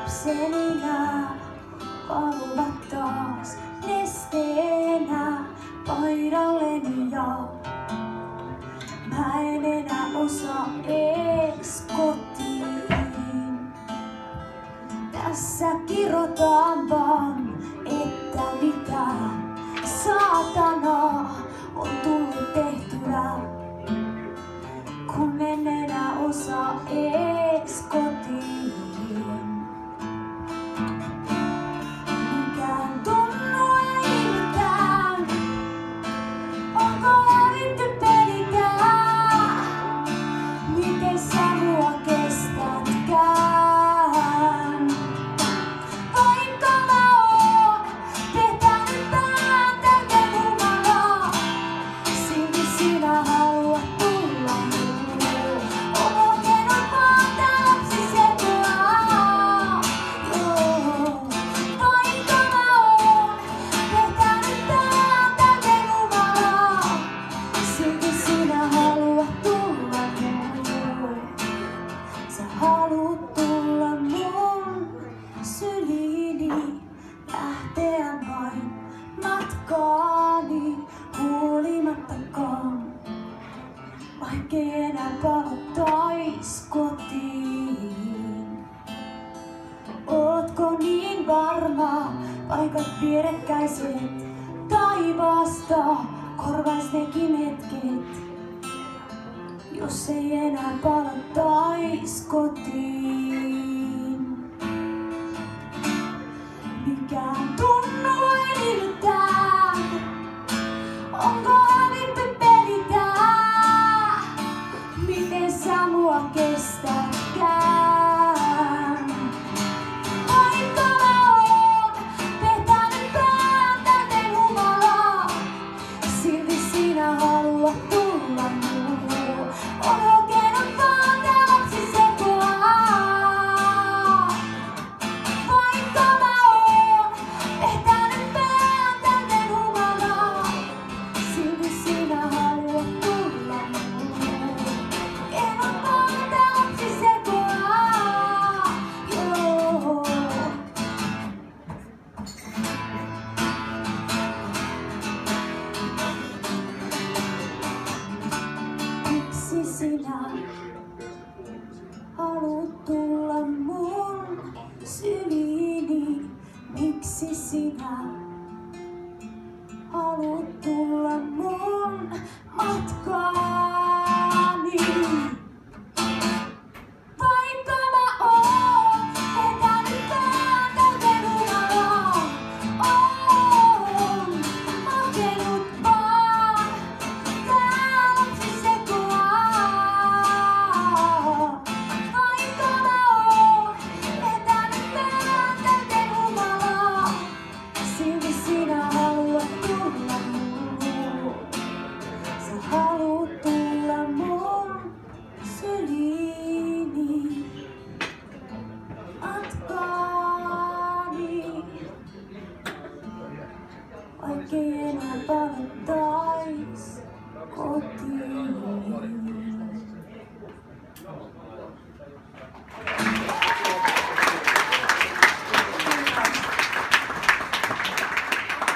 lapseni nää valuvat taas nesteenä paidalleni ja mä en enää osaa ees kotiin. Tässä kirotaan vaan, että mitä saatana on tullut tehtyä, kun en enää osaa ees kotiin. Mikään tunnu ei mitään, onko hävitty pelikään? Miten sä mua kestätkään? Vaikka mä oon vetänyt pään täyteen humalaa, silti sinä haluat tulla muun. On hokenut vaan tää lapsi sekoaa. Vaikka mä oon vetänyt pään täyteen humalaa, silti sinä haluat tulla muun. Sä haluut tulla mun syliini, lähteä vain matkaani huolimattakaan, vaikkei enää palattais kotiin. Ootko niin varma, paikat vierekkäiset taivaasta korvais nekin hetket, jos ei enää palattais kotiin? Mikään tunnu ei mitään, onko hävitty pelikään? Miten sä mua kestätkään? Vaikka mä oon vetänyt pään täyteen humalaa, silti sinä haluat tulla muun. On hokenut vaan tää lapsi sekoaa. Vaikka mä oon vetänyt pään täyteen humalaa, silti sinä haluat tulla muun. Kerro vaan tää lapsi sekoaa. Joo. Miksi sinä haluut tulla mun syliini? Miksi sinä haluut tulla mun matkaani? Vaikka mä oon vetänyt pään täyteen humalaa, oon hokenut vaan tää lapsi sekoaa. Vaikka mä oon vetänyt pään täyteen humalaa, silti sinä haluat tulla muun. Sä haluut tulla mun syliini, matkaani, vaikkei enää palattais kotiin.